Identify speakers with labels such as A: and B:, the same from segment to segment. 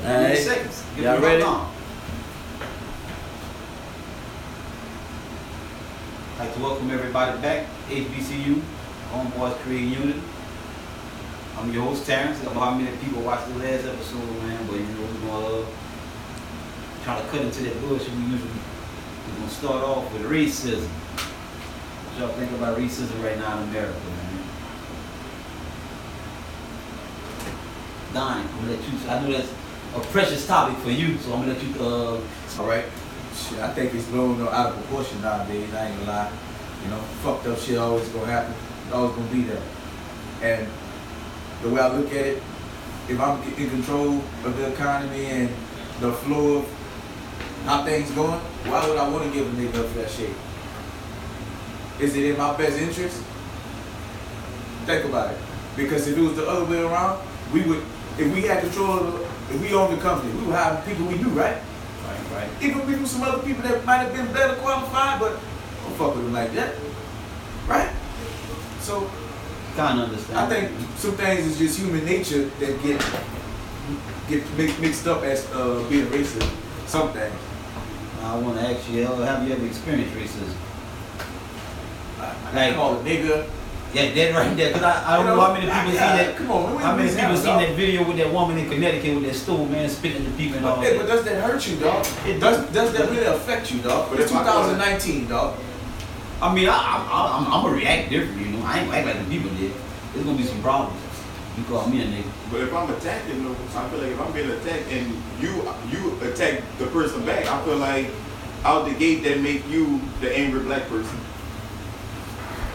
A: Alright.
B: Seconds.
A: Y'all ready?
B: I'd like to welcome everybody back. HBCU, Homeboys Creating Unity. I'm your host, Terrence. I don't know how many people watched the last episode, man, but you know, we're going to try to cut into that bullshit. We're going to start off with racism. What y'all think about racism right now in America, man? Donnie, I'm going to let you, I know that's a precious topic for you, so I'm going to let you,
C: all right. Shit, I think it's blown out of proportion nowadays, I ain't gonna lie. You know, fucked up shit always gonna happen. It's always gonna be there. And the way I look at it, if I'm in control of the economy and the flow of how things going, why would I want to give a nigga up for that shit? Is it in my best interest? Think about it. Because if it was the other way around, we would, if we had control of the, if we owned the company, we would have people we knew, right?
B: Right.
C: Even we knew some other people that might have been better qualified, but don't fuck with them like that. Right? So
B: kind of understand.
C: I think some things is just human nature that get mixed up as being racist. Some things.
B: I want to ask you, have you ever experienced racism?
C: I call it nigga.
B: Yeah, that right there. Because I don't know how many people seen that.
C: Come on,
B: how many people seen that video with that woman in Connecticut with that stool, man, spitting the people and all that?
C: But does that hurt you, dog? Does that really affect you, dog? But it's 2019, dog.
B: I mean, I'm gonna react differently, you know. I ain't gonna act like the people did. There's gonna be some problems. You call me a nigga.
D: But if I'm attacking, though, I feel like if I'm being attacked and you attack the person back, I feel like out the gate that make you the angry black person.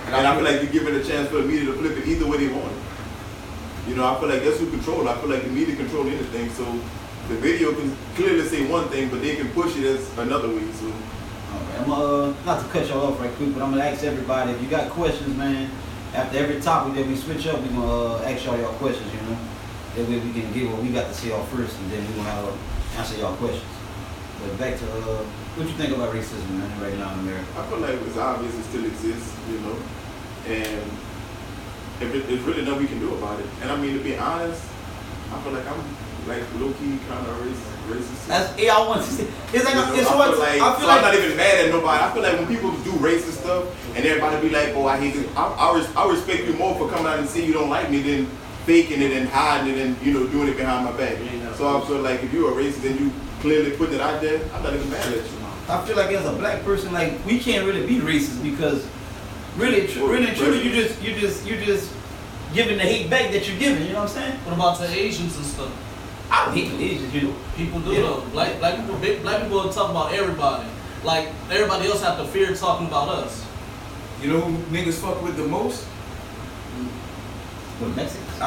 D: And I feel like you're giving a chance for the media to flip it either way they want it. You know, I feel like that's who control it. I feel like the media control anything. So the video can clearly say one thing, but they can push it as another way. So.
B: Okay, I'm not to cut y'all off right quick, but I'm gonna ask everybody, if you got questions, man, after every topic that we switch up, we're gonna ask y'all questions, you know. That way we can get what we got to say y'all first, and then we're gonna answer y'all questions. But back to what you think about racism, man, right now in America?
D: I feel like it's obvious it still exists, you know, and there's really nothing we can do about it. And I mean, to be honest, I feel like I'm like low-key kind of racist.
B: That's I want to say. It's like,
D: you know, I feel like I'm not even mad at nobody. I feel like when people do racist stuff and everybody be like, "Oh, I hate it," I respect you more for coming out and saying you don't like me than faking it and hiding it and, you know, doing it behind my back. So I feel like if you're a racist and you clearly put it out there, I'm not even mad at you.
B: I feel like as a black person, like, we can't really be racist because really truly you just giving the hate back that you're giving, you know what I'm saying?
E: What about the Asians and stuff?
B: I don't hate the Asians, you know.
E: People do though. Black people talk about everybody. Like everybody else have to fear talking about us.
C: You know who niggas fuck with the most?
B: What, Mexicans?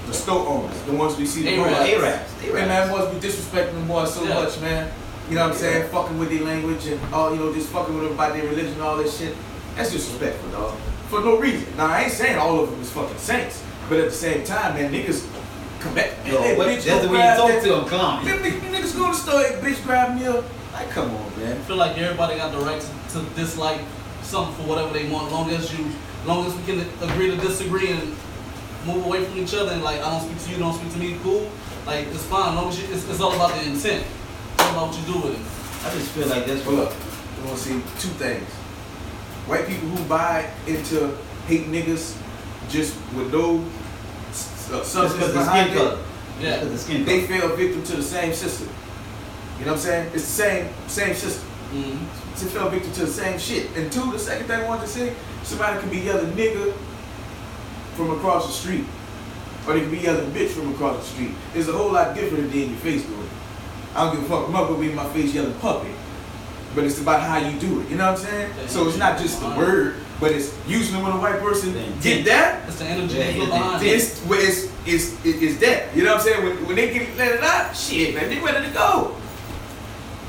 C: The store owners, the ones we see the
B: Arabs.
C: Hey man, boys be disrespecting them boys so much, man. You know what I'm saying? Fucking with their language and all, you know, just fucking with them about their religion and all that shit. That's disrespectful, dog. For no reason. Now I ain't saying all of them is fucking saints, but at the same time, man, niggas come back.
B: That's the way you talk to them, come.
C: Niggas go to the store, hey, bitch, grab me up. Like, come on, man.
E: I feel like everybody got the right to dislike something for whatever they want, long as we can agree to disagree and move away from each other and like, I don't speak to you, don't speak to me, cool. Like, it's fine, long as it's all about the intent. It's all about what you do with it.
B: I just feel like that's
C: what. Look, you want to see two things. White people who buy into hate niggas just with no substance behind it,
E: yeah,
C: they fell victim to the same system. You know what I'm saying? It's the same system.
E: Mm-hmm.
C: They fell victim to the same shit. And two, the second thing I wanted to say, somebody can be yelling nigga from across the street, or they can be yelling bitch from across the street. It's a whole lot different than in your face doing it. I don't give a fuck. I'm not gonna be in my face yelling puppy, but it's about how you do it. You know what I'm saying? So it's not just the word, but it's usually when a white person get that,
E: it's the energy they feel behind it.
C: It's that. You know what I'm saying? When they get let it out, shit, man, they ready to go.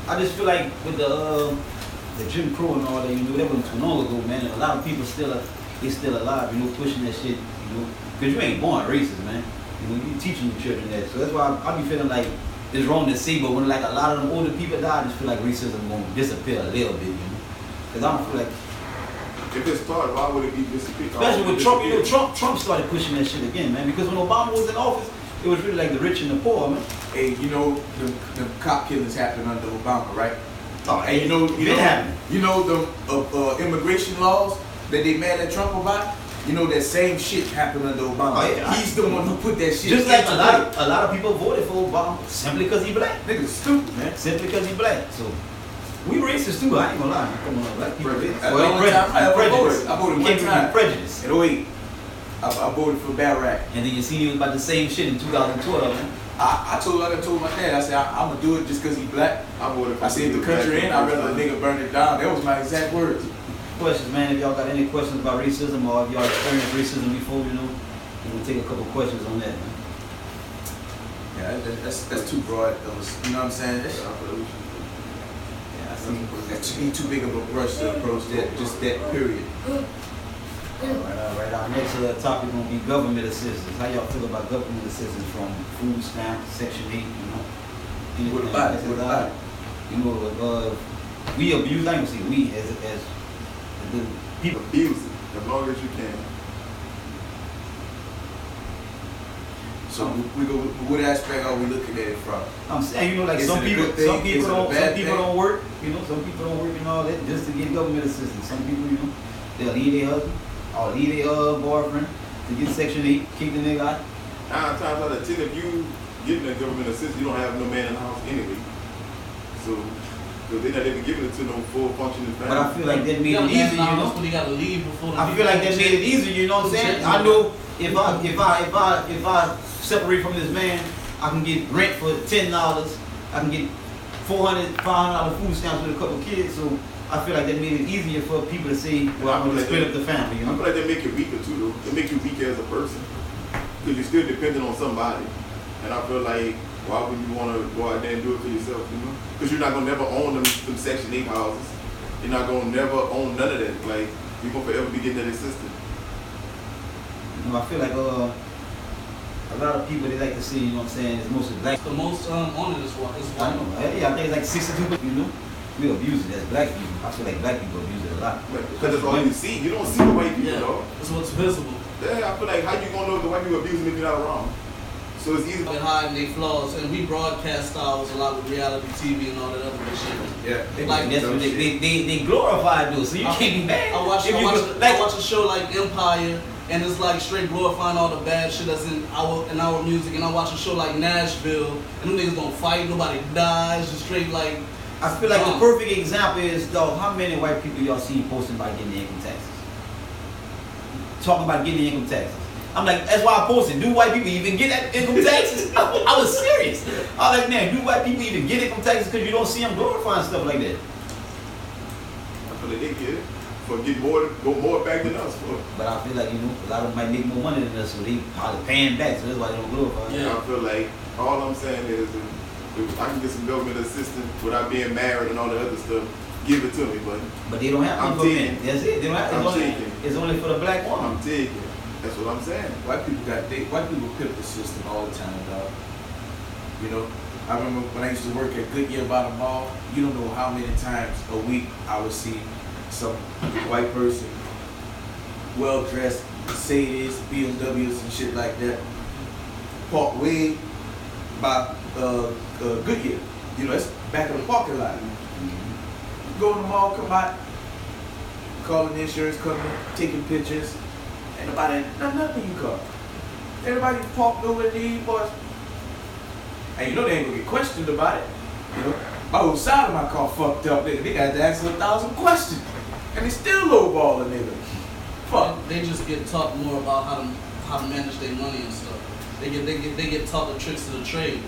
B: I just feel like with the Jim Crow and all that, you know, that wasn't too long ago, man. And a lot of people still alive, you know, pushing that shit, you know, because you ain't born racist, man. You know, you teaching your children that. So that's why I be feeling like it's wrong to say, but when like a lot of them older people die, I just feel like racism gonna disappear a little bit, you know. Because I don't feel like.
D: If it started, why would it be disappeared?
B: Especially with Trump, you know, Trump started pushing that shit again, man. Because when Obama was in office, it was really like the rich and the poor, man.
C: Hey, you know, the cop killings happened under Obama, right?
B: Oh,
C: And
B: happening.
C: you know the immigration laws that they mad at Trump about? You know that same shit happened under Obama.
B: Oh, yeah.
C: He's the one who put that shit.
B: Just like
C: into
B: a lot of people voted for Obama simply because he black.
C: Niggas stupid, man.
B: Simply because he black. So we racist too. I ain't gonna lie. Come on, black people.
C: That's the only time I ever voted. I voted one time.
B: Prejudice.
C: In 08, I voted for Barack.
B: And then you see he was about the same shit in 2012, man.
C: I told my dad, I said, I'm gonna do it just because he black.
D: I voted for
C: I said, if the country in, I'd rather a nigga burn it down. That was my exact words.
B: Questions, man. If y'all got any questions about racism or if y'all experienced racism before, you know, we're gonna take a couple questions on that, man.
C: Yeah, that's too broad. You know what I'm saying? That's,
B: Yeah, I see.
C: that's too big of a brush to approach that, just that period.
B: All right. Our next topic gonna be government assistance. How y'all feel about government assistance from food stamps, Section 8, you know?
C: What about it? What about it?
B: You know, we abuse, I ain't gonna say we, as the people.
D: Abuse it as long as you can.
C: So we go. What aspect are we looking at it from?
B: I'm saying, you know, like
C: Is
B: some
C: it a
B: people,
C: good thing?
B: some people
C: Is it a
B: don't,
C: bad
B: some people
C: thing?
B: don't work. You know, some people don't work and all that just to get government assistance. Some people, you know, they'll leave their husband or leave their boyfriend to get Section 8, kick the nigga out.
D: 9 times out of 10, if you getting a government assistance, you don't have no man in the house anyway. So, because they're not even giving it to no full functioning family.
B: But I feel like that made it easier, you know.
E: But he gotta leave before.
B: I feel like that made it easier, you know what I'm saying? I know if I separate from this man, I can get rent for $10. I can get $400, $500 food stamps with a couple of kids. So I feel like that made it easier for people to say, well, I'm gonna split up the family, you
D: I
B: know.
D: feel like they make you weaker too, though. They make you weaker as a person because you're still dependent on somebody. And I feel like, why would you want to go out there and do it for yourself, you know? Because you're not gonna never own them Section 8 houses. You're not gonna never own none of that. Like, you're gonna forever be getting that assistance.
B: You know, I feel like a lot of people, they like to see, you know what I'm saying, it's mostly black.
E: The most on it is
B: I
E: white.
B: know, yeah, I think it's like 62, you know. We abuse it as black people. I feel like black people abuse it a lot.
D: Because that's all you see. You don't see the white people,
E: Yeah,
D: though.
E: that's what's visible.
D: Yeah, I feel like, how you gonna know if the white people abusing if you're not around? So it's easy.
E: They're hiding their flaws, and we broadcast styles a lot with reality TV and all that other good shit.
C: Yeah.
E: Like,
B: That's what they glorify those, so you can't be mad.
E: I watch a show like Empire, and it's like straight glorifying all the bad shit that's in our music. And I watch a show like Nashville, and them niggas don't fight, nobody dies, just straight like.
B: I feel like the perfect example is, dog, how many white people y'all see posting about getting their income taxes? Talking about getting income taxes. I'm like, that's why I posted. Do white people even get that income taxes? I was serious. I was like, man, do white people even get income taxes because you don't see them glorifying stuff like that?
D: I feel like they get it. For get more, go more back than us. For.
B: But I feel like, you know, a lot of them might make more money than us, so they probably paying back, so that's why they don't glorify it.
D: Yeah. I feel like all I'm saying is, if I can get some government assistance without being married and all the other stuff, give it to me,
B: But they don't have
D: I'm
B: to for men.
D: taking.
B: That's it. They don't have, it's only for the black woman.
D: I'm taking. That's what I'm saying.
C: White people pimp the system all the time, dog. You know, I remember when I used to work at Goodyear by the mall. You don't know how many times a week I would see some white person, well dressed, Mercedes, BMWs and shit like that, parked way by Goodyear. You know, it's back of the parking lot. Go to the mall, come out, calling the insurance company, taking pictures. Ain't nobody, nothing you car. Everybody parked over the boys. And you know they ain't gonna get questioned about it. You know, my whole side of my car fucked up. They got to answer 1,000 questions. And they still lowball a nigga. Fuck.
E: They just get taught more about how to manage their money and stuff. They get taught the tricks of the trade.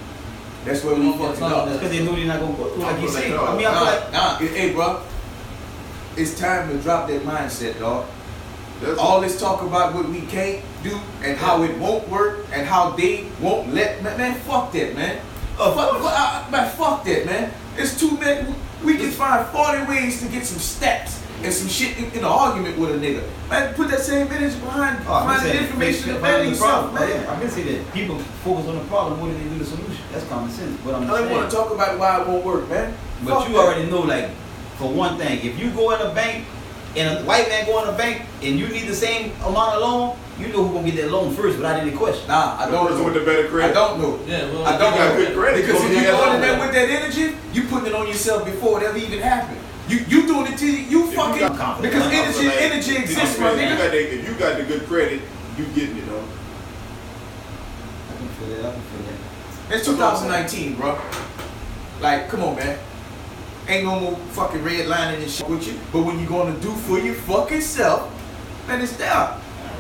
C: That's where we fucked up.
B: That's because they know they're not gonna go through like you said.
D: I
B: mean, I feel like
C: Hey, bro. It's time to drop that mindset, dog.
D: That's
C: All this talk about what we can't do and how it won't work and how they won't let man, fuck that, man. Fuck that, man. It's too many. We can find 40 ways to get some stats and some shit in an argument with a nigga. Man, put that same energy behind the information and better yourself, man.
B: I've been saying that people focus on the problem more than they do the solution. That's common sense. But I'm
C: I
B: just
C: don't want to talk about why it won't work, man.
B: But you already know, like, for one thing, if you go in a bank and a white man go in the bank and you need the same amount of loan, you know who's gonna get that loan first without any question.
C: Nah, I don't know.
D: With the better credit.
C: I don't know.
E: Yeah, well,
C: I don't
D: you got
C: know.
D: good credit.
C: Because if
D: You
C: you
D: got
C: going in there
D: loan.
C: with that energy, you putting it on yourself before it ever even happened. You doing it till you fucking
B: got confidence,
C: because
B: I
D: feel like
C: energy exists, my nigga.
D: If you got the good credit, you getting it, though.
B: I can feel that. I can feel that.
C: It's 2019, bro. Like, come on, man. Ain't no more fucking redlining and shit with you. But when you gonna do for your fucking self, man, it's there.
B: All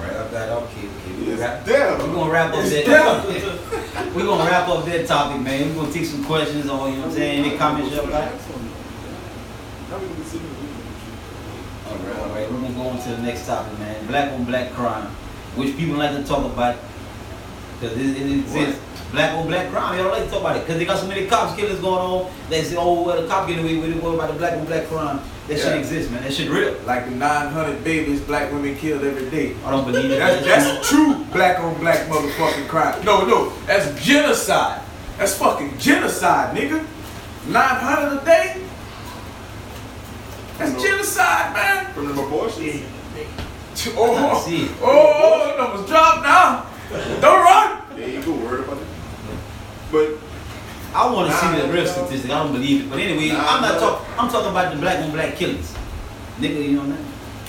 B: right, I got okay.
D: It's there.
B: We're gonna wrap up
C: It's
B: that. We're gonna wrap up that topic, man. We're gonna take some questions on, you know what I'm saying? Any comments you got? All right. We're gonna go on to the next topic, man. Black on black crime, which people like to talk about because it exists. Black on black crime, y'all like to talk about it because they got so many cops killers going on. They say, oh, well, the cop get away with it. What about the black on black crime? That shit exists, man. That shit real.
C: Like the 900 babies black women killed every day.
B: I don't believe it.
C: That's true black on black motherfucking crime. No, that's genocide. That's fucking genocide, nigga. 900 a day? That's genocide, man.
D: From the abortions?
C: Oh, numbers drop now. Don't run.
D: Yeah, you go worried about it. But
B: I want to see the real statistic. I don't believe it. But anyway, I'm talking about the black on black killings. Nigga, you know what I mean?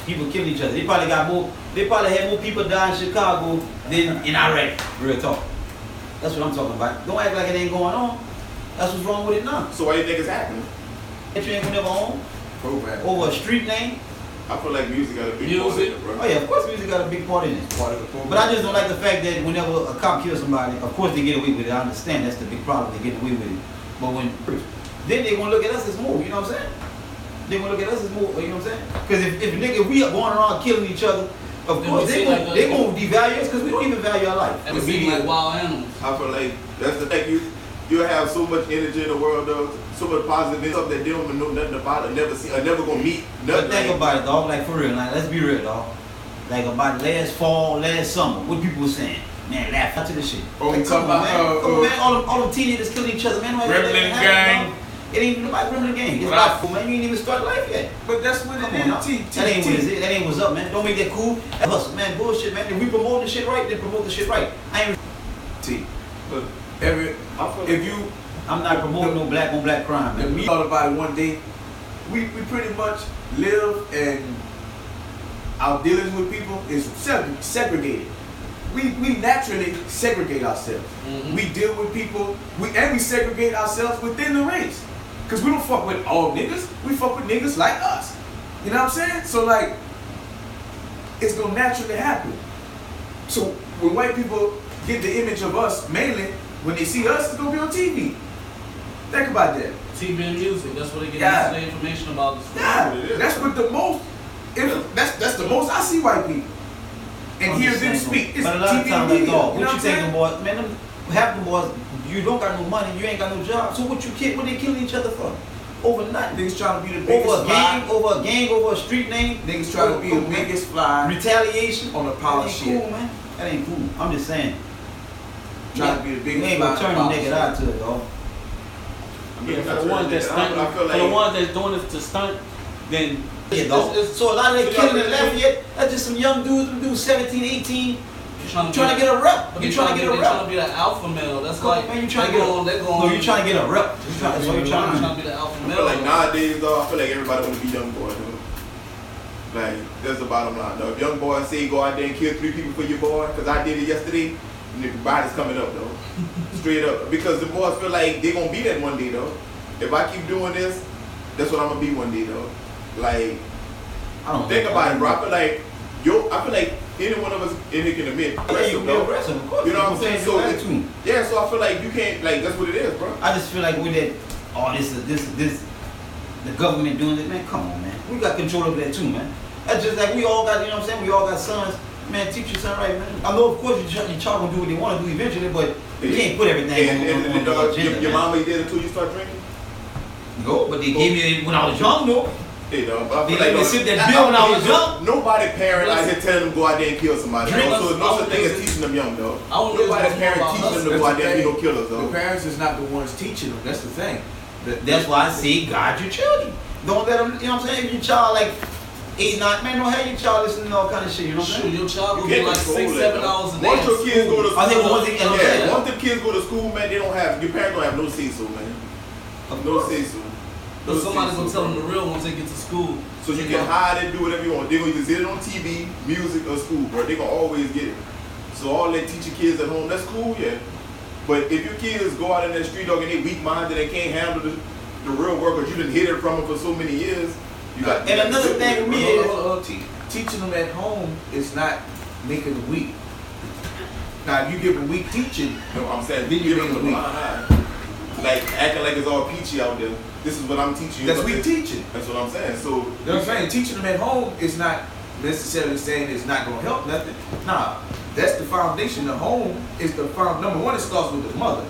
B: People killing each other. They probably had more people die in Chicago than in Iraq. Real talk. That's what I'm talking about. Don't act like it ain't going on. That's what's wrong with it now.
D: so why you think it's happening?
B: That you ain't gonna never own
C: Program.
B: over a street name.
D: I feel like music got a big part in it, bro.
B: Oh yeah, of course music got a big part in it.
C: Part of the program.
B: But I just don't like the fact that whenever a cop kills somebody, of course they get away with it. I understand that's the big problem, they get away with it. But when then they gonna look at us as more, you know what I'm saying? They gonna look at us as more, you know what I'm saying? Because if we are going around killing each other, of
E: Then
B: course
E: we
B: they
E: see
B: gonna
E: like
B: they gonna devalue us because we don't even value our life.
E: And be like wild animals.
D: I feel like that's the thing. You have so much energy in the world, though, so much positive stuff that they don't even know nothing about, or never see, or never gonna meet.
B: But
D: Nothing.
B: think about it, dog. Like for real, like let's be real, dog. Like about last fall, last summer, what people were saying, man, laugh out to this shit.
C: Oh, we
B: Like,
C: talking
B: come on,
C: about,
B: man. Come on, man. All them teenagers killing each other, man.
C: Gremlin gang.
B: It ain't even about Gremlin gang. It's
C: Right.
B: about fool, man. You ain't even started life yet.
C: But that's what
B: Come
C: it
B: on, now.
C: is.
B: That ain't what it is. That ain't what's up, man. Don't make that cool. That hustle, man. Bullshit, man. If we promote the shit right, then promote the shit right.
D: But
C: Every
D: I feel
C: if you
B: I'm not promoting no black on black crime,
C: and
B: man.
C: we thought about it one day, we pretty much live and our dealings with people is segregated. We naturally segregate ourselves.
E: Mhm.
C: We deal with people, we segregate ourselves within the race. Cause we don't fuck with all niggas, we fuck with niggas like us. You know what I'm saying? So like, it's gonna naturally happen. So when white people get the image of us, mainly, when they see us, it's gonna be on TV. Think about that.
E: TV and music, that's where they get
C: Yeah.
E: the information about this.
C: Yeah,
D: what it is.
C: that's what the most. That's the most I see white people and
B: I'm
C: hear
B: just
C: them
B: saying,
C: speak. It's
B: but a lot of
C: TV
B: times,
C: media.
B: like, dog,
C: You know
B: what you
C: I'm
B: think
C: saying?
B: them boys, man, them, half them boys, you don't got no money, you ain't got no job, so what they killing each other for? Over nothing.
C: Niggas trying to be the biggest
B: Over a
C: fly.
B: gang, over a street name.
C: Niggas trying to be the
B: Come on, man.
C: biggest fly.
B: Retaliation.
C: On the power
B: That ain't
C: shit.
B: cool, man. That ain't cool. I'm just saying.
C: Trying to be the
B: You
C: biggest
B: ain't
C: fly.
B: gonna turn
C: on
B: the
C: the
B: nigga
C: power
B: out to it, dog.
D: I mean,
A: Yeah, for the ones that's stunting,
D: I feel
A: for the
D: like
A: ones that's doing it to stunt, then
B: Yeah, dog.
E: it's-
B: So a lot of that
E: it's-
B: killing in Lafayette, that's just some young dudes, them dudes 17, 18,
E: Trying
B: trying to get a rep.
E: But
B: You
E: they
B: trying to get a
E: they trying to
B: rep.
E: be that alpha male. That's
B: Come on,
E: like
B: man, you trying to
E: they
B: get
E: going, they
B: No,
E: going.
B: you trying to get a rep. You trying to
E: to be the alpha
D: I
E: male.
D: feel like nowadays, though, I feel like everybody want to be young boy, though. Like, that's the bottom line, though. If young boy say go out there and kill 3 people for your boy, because I did it yesterday, and the body's coming up, though. Straight up. Because the boys feel like they going to be that one day, though. If I keep doing this, that's what I'm going to be one day, though. Like,
B: I don't
D: think about it, bro. I feel like any one of us in here can admit,
B: Yeah, you can be
D: though.
B: aggressive, of course.
D: You know what I'm saying? So,
B: attitude.
D: yeah, so I feel like you can't, like, that's what it is, bro.
B: I just feel like with that, this, the government doing it, man, come on, man. We got control over that too, man. That's just like we all got, you know what I'm saying? We all got sons. Man, teach your son right, man. I know, of course, your child gonna do what they want to do eventually, but you can't put everything on the agenda,
D: your
B: man.
D: mama did it until you start drinking?
B: No, but they gave me it when I was young, though.
D: You know, but I
B: They
D: feel
B: let me
D: like
B: sit that bill when I was young.
D: nobody parent out here telling them go out there and kill somebody.
E: Drink
D: Though. So
E: us-
D: no such
E: I
D: thing as
E: would
D: teaching them young, though.
E: I would
D: Nobody
E: use
D: parent
E: more
D: teaching
E: about
D: them to
C: us.
D: go out there and be
C: That's
D: no killers,
C: The
D: though.
C: parents is not the ones teaching them. That's the thing.
B: That's why I say guard your children. Don't let them, you know what I'm saying? If your child like 8, 9, man, don't have your child listening to all kind of shit, you know what I'm
E: Shoot,
B: saying?
E: your child
D: You
E: will be
D: can't
E: like
D: control
E: 6,
D: that,
E: 7
D: though.
E: hours a day.
D: Once your kids go to school,
B: I think one thing,
D: once the kids go to school, man, they don't have, your parents don't have no say so, man. No say so.
E: But somebody gonna tell them the real once they get to school.
D: So you can hide and do whatever you want. They're gonna either get it on TV, music, or school, bro. They gonna always get it. So all that teach your kids at home, that's cool, yeah. But if your kids go out in that street dog and they weak minded, they can't handle the real world, because you done hid it from them for so many years. You got.
B: And another thing with me is
C: teaching them at home is not making them weak. Now, if you give them weak teaching,
D: No, I'm saying
C: then you
D: give
C: make
D: them
C: them
D: the
C: weak.
D: blind eye. Like acting like it's all peachy out there. This is what I'm teaching you.
C: That's
D: but
C: weak teaching.
D: That's what I'm saying. So
C: You know what I'm saying? Teaching them at home is not necessarily saying it's not going to help nothing. Nah, that's the foundation. The home is the number one. It starts with the mother.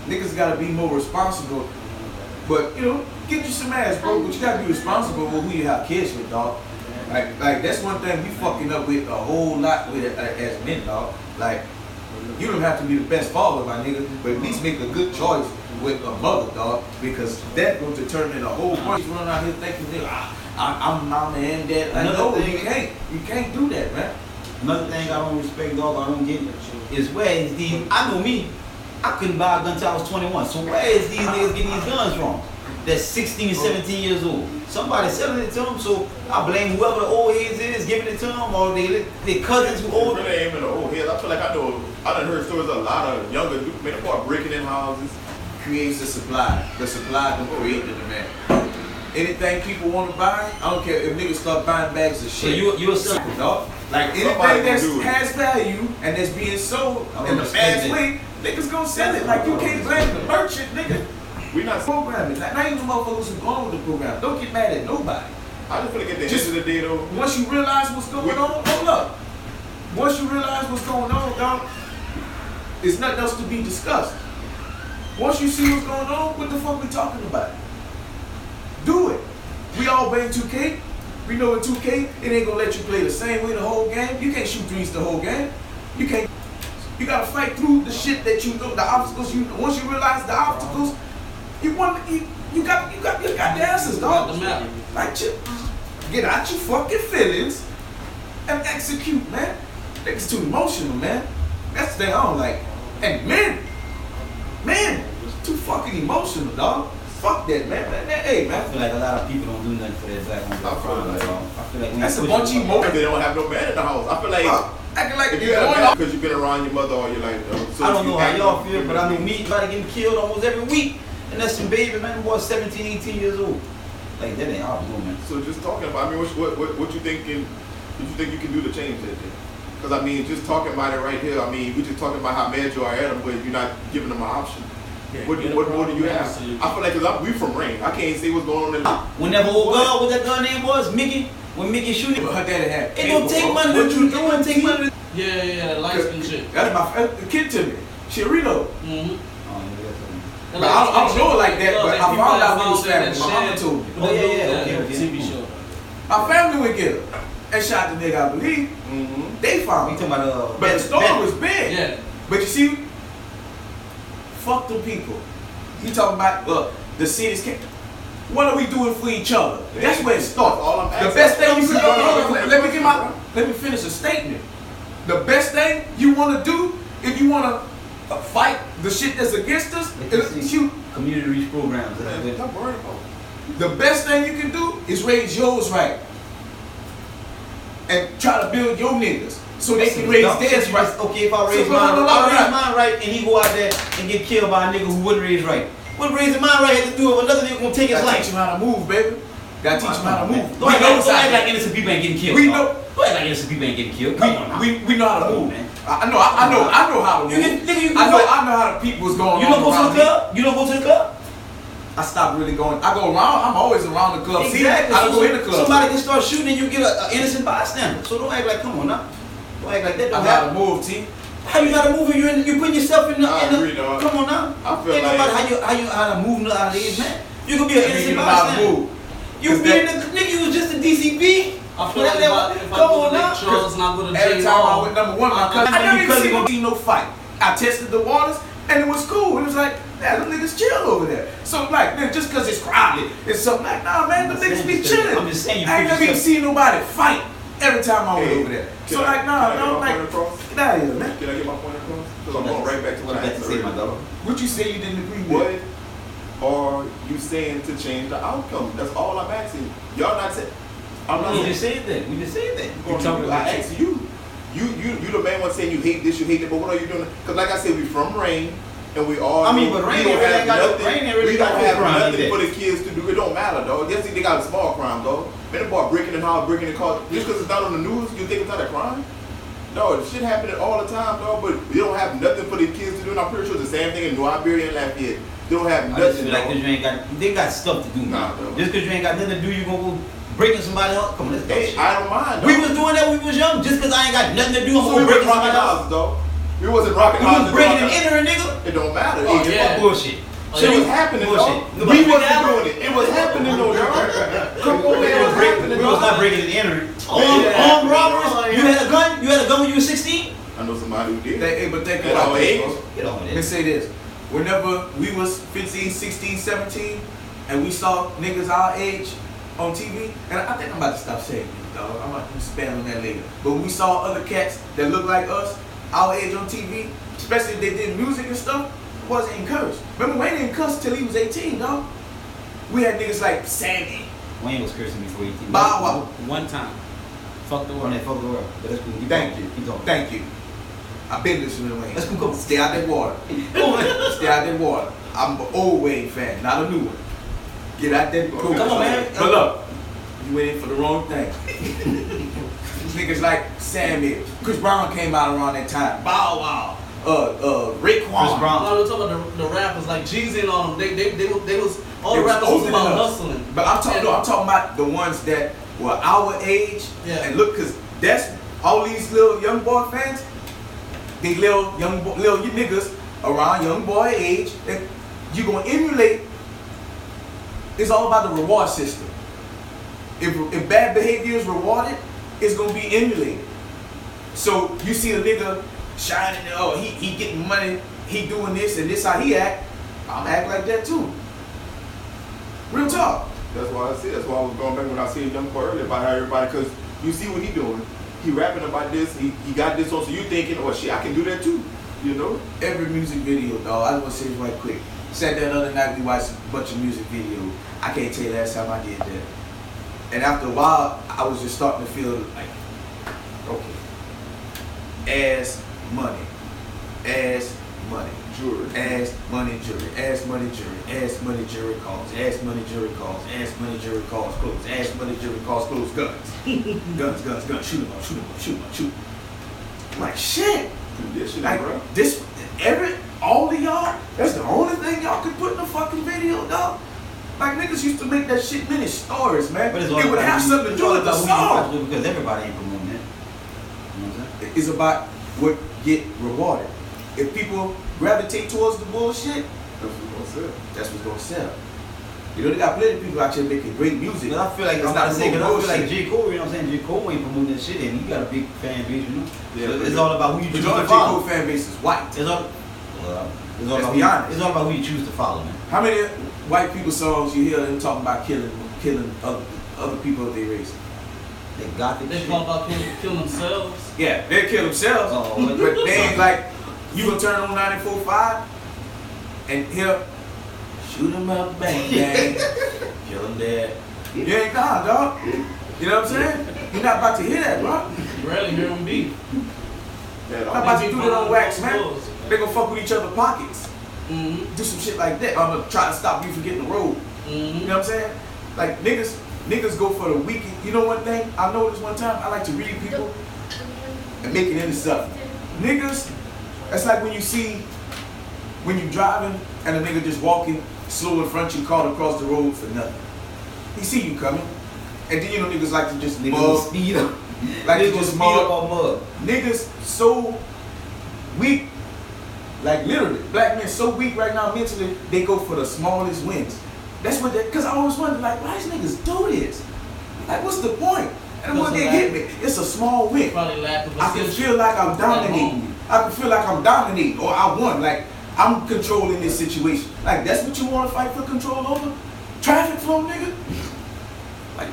C: Niggas got to be more responsible. But, you know, get you some ass, bro. But you got to be responsible with who you have kids with, dog. Like that's one thing we fucking up with a whole lot with as men, dog. Like, you don't have to be the best father, my nigga, but at least make a good choice with a mother, dog, because that will determine a whole bunch. Running out here thinking, nigga, I'm mama and dad. Like, no, you can't do that, man.
B: another thing I don't respect, dog, I don't get is where is these, I know me, I couldn't buy a gun till I was 21, so where is these niggas getting these guns from? That's 16, 17 years old. Somebody selling it to them, so I blame whoever the old heads is giving it to them, or they cousins who old.
D: really ain't even the old heads. I feel like I done heard stories of a lot of younger dudes, man, they start breaking in houses.
C: Creates the supply. The supply don't create the demand. Anything people want to buy, I don't care if niggas start buying bags of
B: So
C: shit.
B: you're selling,
C: dog. Like anything that has value and that's being sold in the fast way, niggas gonna sell it. Like you can't blame the merchant, nigga.
D: We not.
C: Programming. Like, not even the motherfuckers who going with the program. Don't get mad at nobody.
D: I just feel like at the end of the day, though.
C: Once you realize what's going on, hold up. Once you realize what's going on, dog, there's nothing else to be discussed. Once you see what's going on, what the fuck we talking about? Do it. We all playing 2K. We know in 2K, it ain't gonna let you play the same way the whole game. You can't shoot threes the whole game. You can't. You gotta fight through the shit that you know, the obstacles. Once you realize the obstacles, you got the answers, dog. Like, get out your fucking feelings and execute, man. Niggas too emotional, man. That's the thing I don't like. And men, too fucking emotional, dog. Fuck that, man. Hey,
B: I
C: man.
B: feel like a lot of people don't do nothing for their black women. I feel like
C: That's a bunch of emotion.
D: They don't have no man in the house. I feel like
C: Acting like
D: if you
C: you're
D: got a
C: going
D: man
C: off.
D: because you've been around your mother all your life, though. So
B: I don't know how y'all feel,
D: you
B: but I know me, try to get killed almost every week. And that's some baby, man, the boy's 17, 18 years old. Like, that ain't hard to do, man.
D: So just talking about, I mean, what you thinking? What you think you can do to change that thing? Because I mean, just talking about it right here. I mean, we just talking about how mad you are at them, but you're not giving them an option.
A: Yeah,
D: What more do you have? I feel like, cause we from Rain. I can't say what's going on in.
B: Whenever old girl, what that girl name was, Mickey, when Mickey shooting,
C: Her daddy had.
B: it don't take money to do. It don't take money to.
E: Yeah, light skin shit.
C: That's the kid to me. Chirito.
E: Mm-hmm.
C: But I don't know it like that, but I found out we was family. My mama told me.
B: Oh, yeah.
E: TV show.
C: My family would get her and shot the nigga, I believe.
D: Mm-hmm.
C: They
B: We
C: found me.
B: talking about
C: But the story was big.
E: Yeah.
C: But you see, fuck them people. You talking about the cities can't. What are we doing for each other? That's where it starts.
D: All I'm
C: The
D: asking-
C: best thing you can
D: Hold
C: do.
D: on,
C: Let me finish a statement. The best thing you want to do if you want to fight the shit that's against us is shoot.
B: community reach programs.
D: Don't worry about it.
C: The best thing you can do is raise yours right. And try to build your niggas so they can raise theirs right.
B: Okay, if I raise mine right, and he go out there and get killed by a nigga who wouldn't raise right. What raising mine right has to do with another nigga gonna take his
C: Gotta
B: life?
C: teach him how to move, baby. Gotta teach him how to move.
B: Don't act like innocent people ain't getting killed.
C: We know.
B: Don't act like innocent people ain't getting killed. Come on now.
C: We know how to move,
B: man.
C: I know how to move. I know how the people's going
B: You
C: on
B: don't go to
C: around
B: the club? You don't go to the club?
C: I stopped really going. I go around. I'm always around the club. See, I don't go in the club.
B: Somebody can start shooting and you get an innocent bystander. So don't act like, come on now. Don't act like that.
C: I
B: Don't
C: know how to
B: happen.
C: move, T.
B: How you gotta move? You putting yourself in the.
D: I agree, dog.
B: Come on now.
D: I feel
B: Ain't
D: like-
B: nobody how to move nowadays, man. You could be an
C: You
B: innocent
C: know how to
B: bystander.
C: move.
B: You
C: Cause
B: be in the nigga. You was just a DCP.
E: I feel like if I
B: Come
E: go
B: on
E: to
B: now.
E: Lake Charles and I go to
C: Every
E: J.
C: time I went number one, my cousin,
B: I know
C: I
B: your cousin
C: never seen no fight. I tested the waters and it was cool. It was like, Yeah, them niggas chill over there. So like, man, just cause it's crowded, it's something like, nah, man, the niggas be chilling.
B: I'm just saying,
C: I ain't never even seen nobody fight every time I went over there.
D: Can
C: So
D: I-
C: like, nah,
D: can I get
C: no,
D: my
C: like,
D: point across?
C: get out of here, man.
D: Can I get my point across? Because I'm going right back to what I
B: What you
D: had
B: got
D: to
B: to say, my
D: say.
B: dog?
C: What you say you didn't agree with?
D: What are you saying to change the outcome? That's all I'm asking. Y'all not saying. I'm not
B: We
D: saying.
B: just said that. We just said that.
D: I asked you. You the man one saying you hate this, you hate that, but what are you doing? Because like I said, we from Rain, and we all.
B: I mean,
D: know
B: but Rain
D: we don't
B: ain't really
D: have
B: got no-
D: nothing.
B: Rain ain't really
D: We
B: got
D: don't
B: no
D: have
B: crime
D: nothing
B: either.
D: for the kids to do. It don't matter, dog. Yes, they got a small crime, dog. Man, the boy breaking in house, breaking in cars. Just because it's not on the news, you think it's not a crime? No, the shit happening all the time, dog. But we don't have nothing for the kids to do. And I'm pretty sure it's the same thing in New Iberia and Lafayette. They don't have
B: I just
D: nothing.
B: feel like
D: dog.
B: 'cause you ain't got, they got stuff to do,
D: Nah,
B: man.
D: dog.
B: Just because you ain't got nothing to do, you gonna go breaking somebody else? Come on, let's go.
D: Hey, I don't mind.
B: We
D: dog.
B: was doing that when we was young. Just because I ain't got nothing to do, I'm
D: So we
B: gonna break
D: wasn't
B: somebody
D: rocking
B: else.
D: houses, dog. We wasn't rocking
B: We
D: houses.
B: was breaking and
D: dog.
B: entering, nigga.
D: It don't matter.
B: Oh,
D: It-
B: yeah, bullshit.
D: Shit was happening,
B: Bullshit.
D: dog. We wasn't doing it. It was happening, though, dog. Come on, man. It was happening,
B: We was not
D: dog.
B: breaking and entering.
E: Yeah.
B: Armed robberies? You had a gun? You had a gun when you were 16?
D: I know somebody who did.
C: But think
D: At
C: about
D: our
C: this,
D: age.
C: bro.
B: Get on
C: Let me
B: this.
C: say this. Whenever we was 15, 16, 17, and we saw niggas our age on TV, and I think I'm about to stop saying this, dog. I'm about to spam on that later. But when we saw other cats that look like us, our age on TV, especially if they did music and stuff, it wasn't encouraged. Remember, Wayne didn't cuss till he was 18, dog. We had niggas like Sandy,
B: Wayne was cursing before 18.
C: Bow Wow.
A: One time. Fuck the
B: On
A: world.
B: that fuck the world. But that's cool. Keep
C: Thank
B: talking.
C: you.
B: Keep talking.
C: Thank you. I've been listening to Wayne.
B: Let's go, come on.
C: Stay out that water.
B: Come on.
C: Stay out that water. I'm an old Wayne fan, not a new one. Get out that pool.
B: Come on, man.
C: But look, you went in for the wrong thing. These niggas like Sammy, Chris Brown came out around that time. Bow Wow, Raekwon.
B: Chris Brown.
E: No, we're talking about the rappers like Jeezy and all them. They was all
C: They
E: the
C: was
E: rappers was
C: older
E: about
C: than us.
E: hustling.
C: But I'm talking, no, I'm talking about the ones that were our age.
E: Yeah.
C: And look, cause that's all these little young boy fans. They little you niggas around young boy age, and you gonna emulate. It's all about the reward system. If bad behavior is rewarded, it's gonna be emulated. So you see a nigga shining, oh he getting money, he doing this and this how he act. I'm act like that too. Real talk.
D: That's why I said. That's why I was going back when I said young boy earlier about how everybody, because you see what he doing. He rapping about this. He got this on. So you thinking, oh shit, I can do that too. You know?
C: Every music video, dog. I just want to say this right quick. Sat there the other night, we watched a bunch of music videos. I can't tell you last time I did that. And after a while, I was just starting to feel like, okay, ass money,
D: Jewelry.
C: ass money, jewelry, ass money, jewelry, ass money, jewelry calls, ass money, jewelry calls, ass money, jewelry calls, clothes, ass money, jewelry calls, clothes, guns, guns, shoot them up, shoot them up, shoot them up, shoot. I'm like, shit.
D: Conditioning,
C: Like
D: bro.
C: this, all of y'all, that's the only thing y'all could put in the fucking video, dog. Like niggas used to make that shit many stories, man.
B: But
C: It
B: it's all
C: would
B: about
C: have
B: who-
C: something to
B: it's
C: do
B: all
C: with the
B: about who you
C: song.
B: watch with, because everybody ain't promoting that. You know what I'm saying?
C: It's about what get rewarded. If people gravitate towards the bullshit,
D: That's what I'm saying.
C: that's what's gonna sell. You know, they got plenty of people out here making great music.
B: But I feel like
C: It's
B: I'm
C: not
B: not saying,
C: promoting
B: cause I feel like
C: bullshit.
B: J. Cole, you know what I'm saying? J. Cole ain't promoting that shit, and he got a big fan base, you know?
D: Yeah,
B: So
D: but
B: it's all about who you choose
C: Majority
B: to
C: of J. Cole
B: follow.
C: fan base is white.
B: It's all, it's all
C: Let's
B: about
C: be
B: who,
C: honest.
B: it's all about who you choose to follow, man.
C: How many white people songs you hear them talking about killing other people of their race?
B: They gothic
E: They
B: shit.
E: talk about killing themselves.
C: Yeah, they kill themselves,
B: Oh,
C: but they ain't like, you gonna turn on 94.5 and hear, shoot 'em up, bang, bang, kill 'em dead. You ain't gone, dog. You know what I'm saying? You're not about to hear that, bro.
E: You rarely hear them beat.
D: That
C: Not
D: all-
C: about to do that on wax, man. They gonna fuck with each other's pockets.
E: Mm-hmm.
C: Do some shit like that. I'm gonna try to stop you from getting the road. You
E: Mm-hmm.
C: know what I'm saying? Like niggas go for the weekend. You know one thing I noticed one time? I like to read people and make it into something. Niggas, that's like when you driving and a nigga just walking slow in front of you, caught across the road for nothing. He see you coming. And then you know niggas like to just
B: Niggas will
C: mug.
B: speed up.
C: Like
B: Niggas
C: to
B: will
C: just
B: speed
C: mug.
B: up on mud.
C: Niggas so weak, like literally, black men so weak right now mentally, they go for the smallest wins. That's what they, cause I always wonder, like, why these niggas do this? Like, what's the point? And when they hit me, it's a small win.
E: Probably lack of
C: I can
E: attention
C: feel like I'm
E: at
C: dominating.
E: home.
C: I can feel like I'm dominating or I won. Like, I'm controlling this situation. Like, that's what you want to fight for control over? Traffic flow, nigga? Like,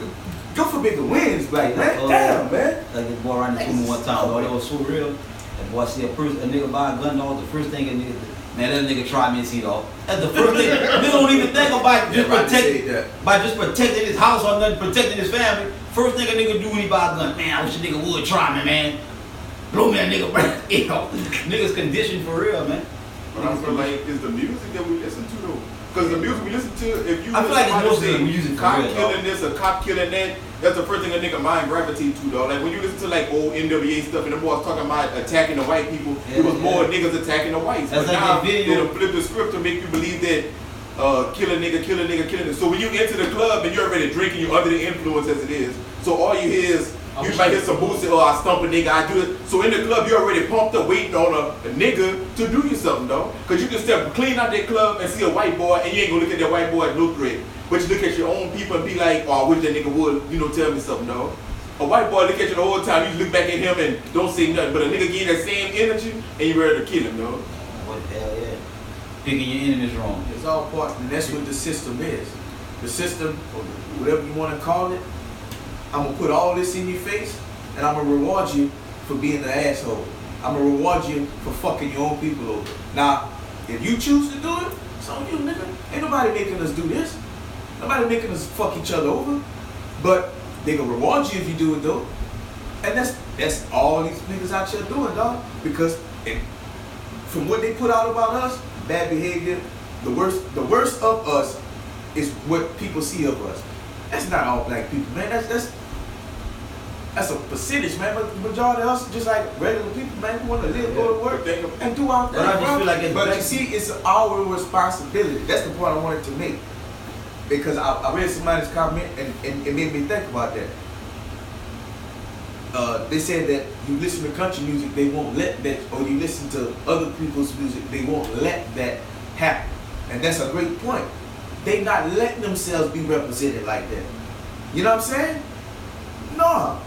C: go for bigger wins, like, man. Damn, man.
B: Like this boy ran into me one time, dog. That was so real. That boy see a nigga buy a gun, dog. The first thing a nigga, man, that nigga try me and see, dog. That's the first thing. Nigga don't even think about just protecting his house or nothing, protecting his family. First thing a nigga do when he buy a gun, man, I wish a nigga would try me, man. Blow me a nigga, you know. Niggas conditioned for real, man.
D: But I feel like it's the music that we listen to though. Because the music we listen to, if you
B: I feel like it's mostly
D: say
B: music for
D: cop
B: real,
D: killing
B: dog.
D: this, a cop killing that, that's the first thing a nigga mind gravitate to, dog. Like when you listen to like old NWA stuff and the boys talking about attacking the white people, it was more niggas attacking the whites.
B: That's
D: but
B: like
D: now
B: that video.
D: they flip the script to make you believe that kill a nigga, kill a nigga, kill a nigga. So when you enter the club and you're already drinking, you're under the influence as it is. So all you hear is you might hear some bullshit, oh, I stump a nigga, I do it. So in the club, you're already pumped up waiting on a nigga to do you something, though. Because you can step clean out that club and see a white boy, and you ain't gonna look at that white boy and look great. But you look at your own people and be like, oh, I wish that nigga would, tell me something, though. A white boy look at you the whole time, you look back at him and don't say nothing. But a nigga give you that same energy, and you ready to kill him, though.
B: What the hell, yeah. Picking your enemies wrong.
C: It's all part, and that's what the system is. The system, or whatever you want to call it, I'm going to put all this in your face, and I'm going to reward you for being an asshole. I'm going to reward you for fucking your own people over. Now, if you choose to do it, it's on you, nigga. Ain't nobody making us do this. Nobody making us fuck each other over. But they going to reward you if you do it, though. And that's all these niggas out here doing, dog. Because from what they put out about us, bad behavior, the worst of us is what people see of us. That's not all black people, man. That's a percentage, man. But the majority of us are just like regular people, man. We want to live, go to work, and do our thing.
B: I just feel like
C: but you see, it's our responsibility. That's the point I wanted to make. Because I read somebody's comment and it made me think about that. They said that you listen to country music, they won't let that, or you listen to other people's music, they won't let that happen. And that's a great point. They not letting themselves be represented like that. You know what I'm saying? No.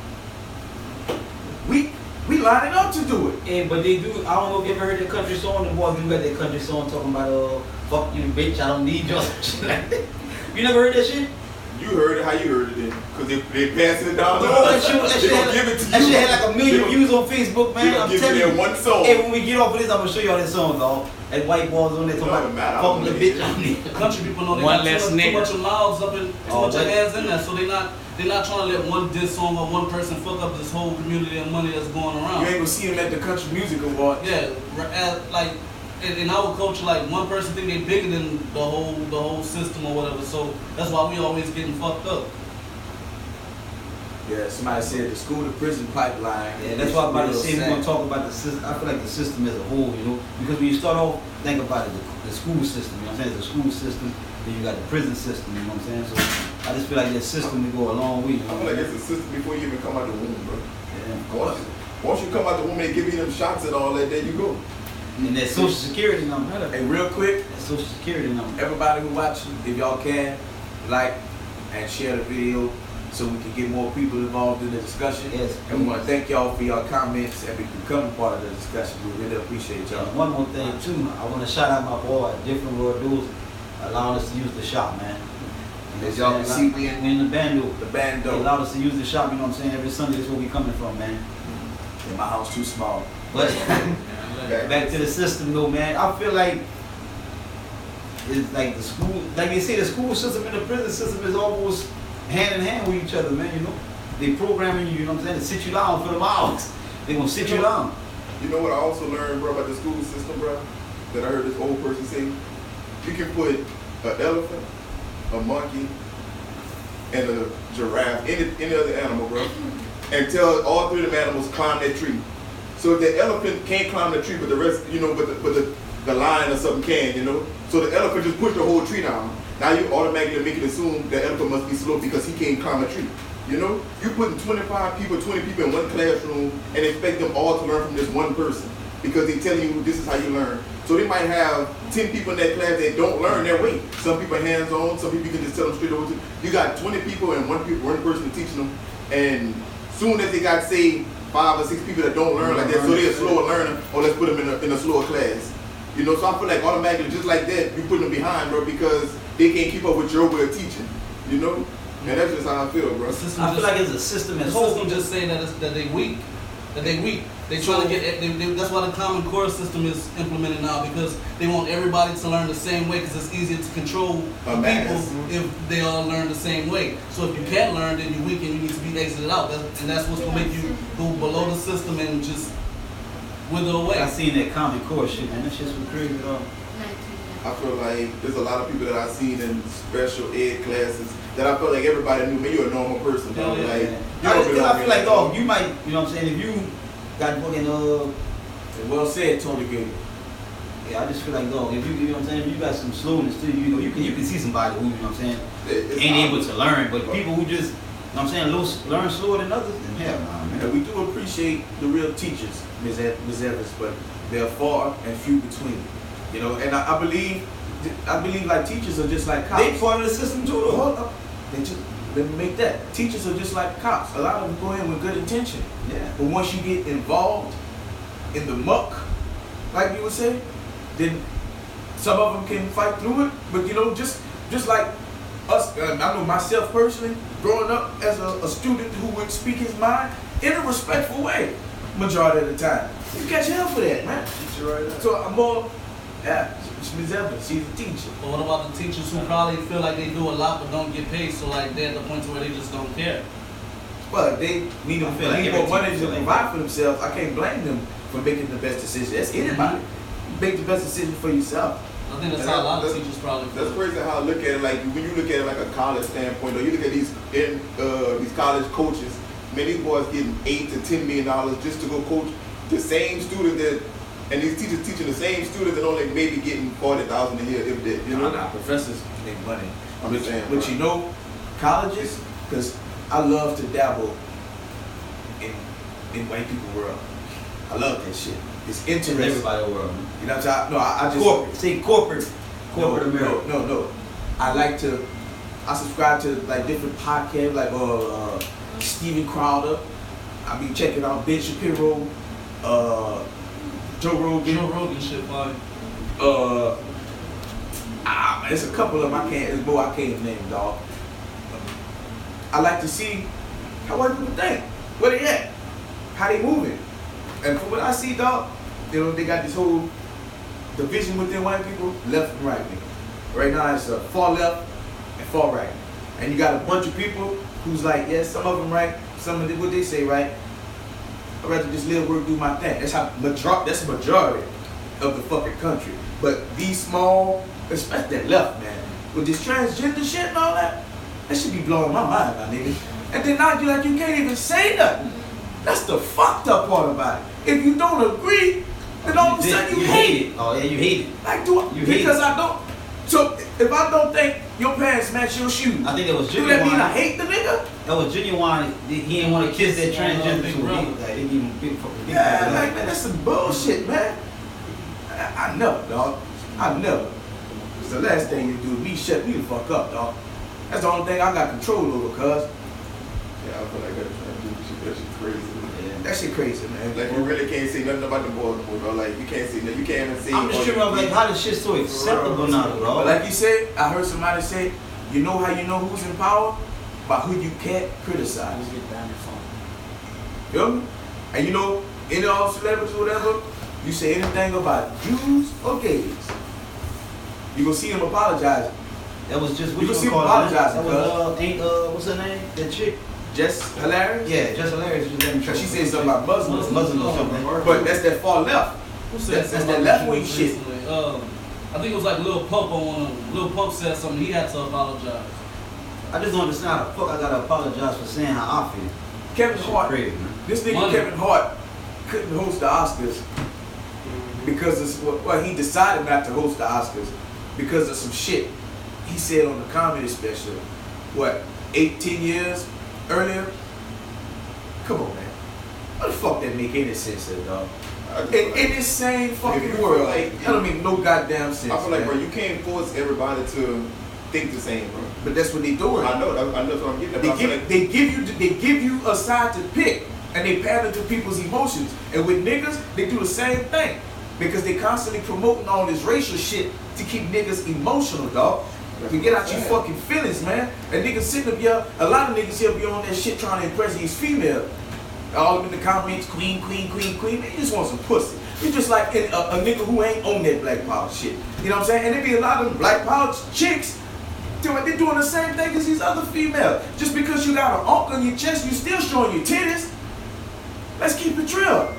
C: We lining up to do it.
B: Yeah, but they do. I don't know if you ever heard that country song. The boys do got that country song talking about fuck you, bitch, I don't need you. You never heard that shit?
D: You heard it, how you heard it then? Because they passing it down.
B: That shit had like 1 million views on Facebook, man.
D: I'm telling you, one song.
B: Hey, when we get off of this, I'm gonna show y'all that song, dog. That white boys on there talking about fuck the bitch.
E: The country people know they
A: One
E: got
A: less
E: too
A: nigga.
E: much of mouths up and too much of hands in there, so they're not trying to let one diss song or one person fuck up this whole community and money that's going around.
C: You ain't gonna see them at the country music award.
E: Yeah, like in our culture, like one person think they bigger than the whole system or whatever. So that's why we always getting fucked up.
C: Yeah, somebody said the school to prison pipeline.
B: Yeah, that's why I'm about to say we're gonna talk about the system. I feel like the system as a whole, because when you start off, think about it, the school system, you know what I'm saying? It's a school system, then you got the prison system, you know what I'm saying? So I just feel like that system will go a long way.
D: I feel like it's a system before you even come out the womb, bro.
B: Yeah, of course.
D: Once you come out the womb, they give you them shots and all that, there you go.
B: And that social security number.
C: Hey, real quick,
B: That social security number.
C: everybody who watching, if y'all can, like and share the video so we can get more people involved in the discussion.
B: Yes,
C: And we want to thank y'all for your comments and becoming part of the discussion. We really appreciate y'all.
B: And one more thing too, I want to shout out my boy, Different World Dudes, allowing us to use the shop, man.
C: As y'all can see, we
B: in the bando.
C: the band
B: They
C: though.
B: allowed us to use the shop, you know what I'm saying? Every Sunday, that's where we coming from, man.
C: And my house too small.
B: But back to the system though, man. I feel like it's like the school, like they say, the school system and the prison system is almost hand in hand with each other, man. They programming you, you know what I'm saying, to sit you down for them hours. They gonna sit you down.
D: You know what I also learned, bro, about the school system, bro? That I heard this old person say? You can put an elephant, a monkey, and a giraffe, any other animal, bro, and tell all three of them animals climb that tree. So if the elephant can't climb the tree, but the rest, but the lion or something can, So the elephant just pushed the whole tree down. Now you automatically make it assume the elephant must be slow because he can't climb a tree. You putting 20 people in one classroom and expect them all to learn from this one person because they telling you this is how you learn. So they might have 10 people in that class that don't learn their way. Some people are hands-on, some people you can just tell them straight over. You got 20 people and one person teaching them, and soon as they got, say, 5 or 6 people that don't learn like that, so they're a slower learner, or let's put them in a slower class. You know, so I feel like automatically, just like that, you put them behind, bro, because they can't keep up with your way of teaching. You know, and that's just how I feel, bro.
B: I feel like it's a system as
E: The
B: whole.
E: system just saying that they weak. That they weak. They trying to get. That's why the Common Core system is implemented now, because they want everybody to learn the same way, because it's easier to control the people if they all learn the same way. So if you can't learn, then you're weak and you need to be exited out. And that's what's gonna make you go below the system and just wither away.
B: I seen that Common Core shit, man. That shit's crazy, though.
D: I feel like there's a lot of people that I've seen in special ed classes that I feel like everybody knew, man, you're a normal person, dog.
B: Yeah,
D: Like,
B: yeah.
D: you don't belong
B: I feel
D: in
B: like,
D: that,
B: dog, you might, you know what I'm saying, if you got fucking,
C: Well said, Tony Gator.
B: yeah, I just feel like, dog, if you know what I'm saying, if you got some slowness too, you know, you can see somebody who, you know what I'm saying,
D: It's
B: ain't
D: not-
B: able to learn, but people who just, you know what I'm saying, learn slower than others, then hell nah, man.
C: And we do appreciate the real teachers, Ms. Evans, but they're far and few between. You know, and I believe like teachers are just like cops.
B: They part of the system too, though.
C: Hold up. Let me make that. Teachers are just like cops. A lot of them go in with good intention.
B: Yeah.
C: But once you get involved in the muck, like you would say, then some of them can fight through it. But you know, just like us, I know myself personally, growing up as a student who would speak his mind in a respectful way, majority of the time. You catch hell for that, man. So I'm more, yeah, Ms. Evans, she's a teacher.
E: But what about the teachers who probably feel like they do a lot but don't get paid? So like they're at the point where they just don't care.
C: Well, they need
B: I feel like
C: more
B: every
C: money
B: teacher
C: to
B: feel like
C: provide
B: that.
C: for themselves. I can't blame them for making the best decision. That's anybody. Make the best decision for yourself.
E: I think that's
D: And
E: how a lot of
D: that's-
E: teachers probably feel.
D: That's crazy how I look at it. Like when you look at it like a college standpoint, or you look at these college coaches, man, these boys getting $8 to $10 million just to go coach the same student that, and these teachers teaching the same students that only maybe getting $40,000 a year if that. You know,
C: Nah, professors make money.
D: I'm just saying,
C: But
D: bro.
C: you know, colleges, because I love to dabble in white people world. I love that shit. It's interesting.
B: Everybody in the world, man.
C: You know what I'm saying? No, I just
B: Corporate, say corporate America.
C: No. I like to. I subscribe to like different podcasts, like Steven Crowder. I be checking out Ben Shapiro, Joe Rogan.
E: Joe Rogan shit, like
C: There's a couple of them there's more I can't name, dog. I like to see how white people think, where they at, how they moving, and from what I see, dog, you know, they got this whole division within white people, left and right wing. Right now it's far left and far right, and you got a bunch of people who's like, yes, some of them right, some of them what they say right. I'd rather just live, work, do my thing. That's the majority of the fucking country. But these small, especially that left, man, with this transgender shit and all that should be blowing my mind, my nigga. And then now you can't even say nothing. That's the fucked up part about it. If you don't agree, then all of a sudden you hate it.
B: Oh yeah, you hate it.
C: Like because I don't. So if I don't think your pants match your shoes,
B: I think it was
C: do that mean I
B: genuine.
C: hate the nigga?
B: That was genuine. He didn't want to kiss that transgender
E: Big
B: too.
E: brother.
B: Like, they give him big fucking big
C: Yeah,
B: brother.
C: like man, that's some bullshit, man. I never, dog. I never. It's the last thing you do. Me shut me the fuck up, dog. That's the only thing I got control over, cuz.
D: Yeah, I feel like that shit crazy.
B: Yeah.
C: That shit crazy, man.
D: Like you really can't say nothing about the boys, bro. Like you can't say nothing. You can't even say.
B: I'm just tripping off like how this shit so acceptable now, bro.
C: But like you said, I heard somebody say, you know how you know who's in power? By who you can't criticize. Feel me? And you know, any all celebrities or whatever, you say anything about Jews or gays, you gonna see them apologizing.
B: That was just
C: You
B: what
C: can see
B: you
C: him
B: call it.
C: apologizing,
B: That was what's her name? That chick.
C: Just hilarious.
B: Yeah, just hilarious.
C: Cause she said something about Muslims.
B: Muslims or something.
C: But that's that far left.
E: who said
C: That's
E: something
C: that
E: about
C: left wing
E: Jews
C: shit.
E: recently? I think it was like Lil Pump on one of them. Lil Pump said something. He had to apologize.
B: I just don't understand how the fuck I gotta apologize for saying how I feel.
C: Kevin
B: Shit
C: Hart.
B: crazy, man.
C: This nigga
E: Money.
C: Kevin Hart couldn't host the Oscars because he decided not to host the Oscars because of some shit he said on the comedy special. 18 years earlier? Come on, man. What the fuck that make any sense, then, dog? In this same
D: If
C: fucking
D: you feel
C: world,
D: like-
C: that don't make no goddamn sense.
D: I feel like,
C: man.
D: bro, you can't force everybody to think the same, bro.
C: But that's what they doing.
D: I know that's what I'm getting at. but I feel like-
C: They give you a side to pick, and they pander to people's emotions. And with niggas, they do the same thing. because they constantly promoting all this racial shit to keep niggas emotional, dog. To get out your fucking feelings, man. And niggas sitting up here, a lot of niggas here be on that shit trying to impress these females. All of them in the comments, queen, queen, queen, queen. They just want some pussy. You just like a nigga who ain't on that black power shit. You know what I'm saying? And there be a lot of them black power chicks. They're doing the same thing as these other females. Just because you got an unk on your chest, you still showing your titties. Let's keep it real.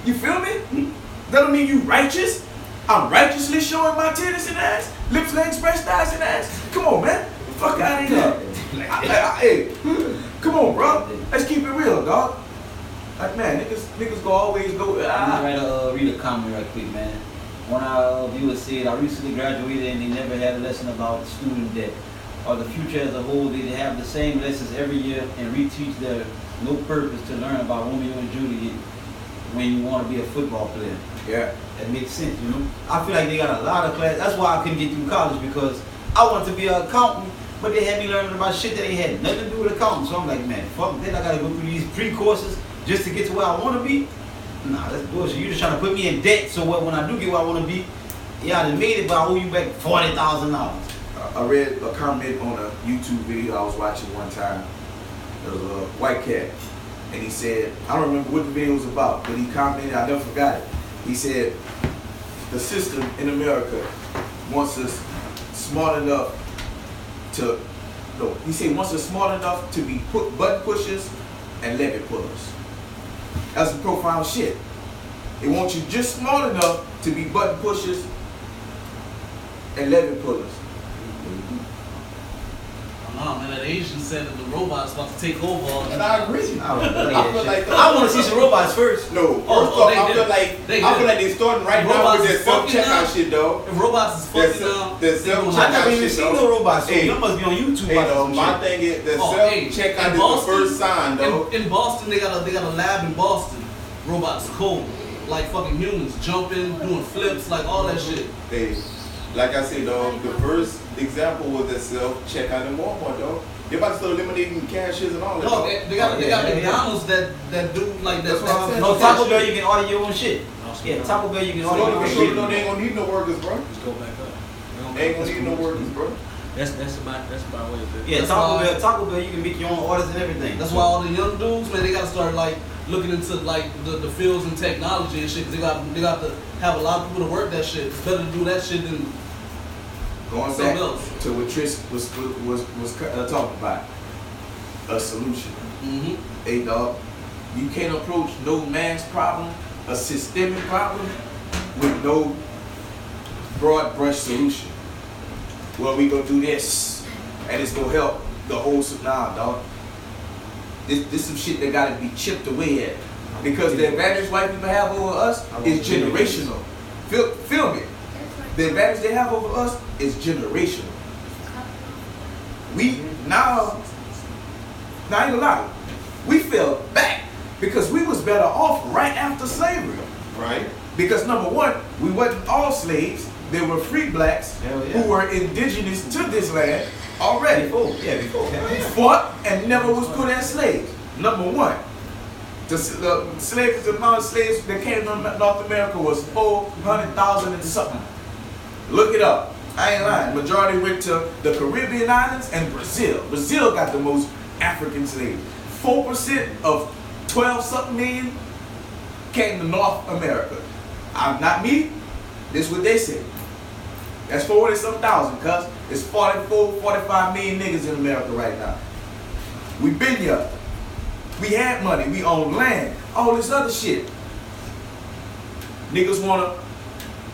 C: You feel me? That don't mean you righteous. I'm righteously showing my titties and ass, lips, legs, breast, thighs, and ass. Come on, man. Fuck out of here. Hey, come on, bro. Let's keep it real, dog. Like, man, niggas go always go.
B: Read a comment right quick, man. One of our viewers said, I recently graduated and they never had a lesson about student debt or the future as a whole. They have the same lessons every year and reteach their no purpose to learn about Romeo and Juliet when you want to be a football player.
C: Yeah.
B: That makes sense, you know. I feel like they got a lot of class. That's why I couldn't get through college, because I wanted to be an accountant, but they had me learning about shit that they had nothing to do with accounting. So I'm like, man, fuck that. I gotta go through these pre-courses just to get to where I want to be. Nah, that's bullshit. You just trying to put me in debt so when I do get where I want to be, yeah, I done made it, but I owe you back $40,000.
C: I read a comment on a YouTube video I was watching one time. There was a white cat, and he said, I don't remember what the video was about, but he commented, I never forgot it. He said, the system in America wants us smart enough to, no, he said wants us smart enough to be button pushers and levy pullers. That's some profound shit. It wants you just smart enough to be button pushers and levy pullers.
E: Oh man, that Asian said that the robot's about to take over all
D: And I agree.
B: I want to see some robots first.
D: No, first off, I feel like they're starting right now with their self-checkout shit, though.
E: If robots is fucking now,
D: their self-checkout
B: I never even
D: shit,
B: seen no robots, so you must be on YouTube.
D: Hey, though, my thing is the self-checkout is the first sign, though.
E: In Boston, they got a lab in Boston. Robots cold, like fucking humans, jumping, doing flips, like all that shit.
D: Hey, like I said, dog, the first example was the self-checkout in Walmart, dog. They're about to start eliminating cashiers and all that.
E: No, they got McDonald's that do like that.
B: No, Taco Bell, you can order your own shit. Yeah, Taco Bell, you can order your own shit.
D: No, they ain't gonna need no workers, bro.
A: Just go back up.
D: They ain't gonna need no workers, bro.
A: That's about what it is.
B: Yeah, Taco Bell, you can make your own orders and everything.
E: That's why all the young dudes, man, they gotta start like looking into like the fields and technology and shit. Cause they got to have a lot of people to work that shit. It's better to do that shit than
C: going back to what Tris was talking about, a solution.
E: Mm-hmm.
C: Hey, dog, you can't approach no mass problem, a systemic problem, with no broad brush solution. Well, we gonna do this, and it's gonna help the whole. Nah, dog. This some shit that gotta be chipped away at, because the advantage white people have over us is generational. Feel me? The advantage they have over us is generational. We now ain't gonna lie, we fell back because we was better off right after slavery.
D: Right.
C: Because number one, we wasn't all slaves. There were free blacks who were indigenous to this land already.
B: Before.
C: Fought and never was put as slaves. Number one. The amount of slaves that came to North America was 400,000 and something. Look it up. I ain't lying. Majority went to the Caribbean islands and Brazil. Brazil got the most African slaves. 4% of 12-something million came to North America. Not me. This is what they say. That's 40-something thousand, cuz it's 44, 45 million niggas in America right now. We been here. We had money. We own land. All this other shit. Niggas wanna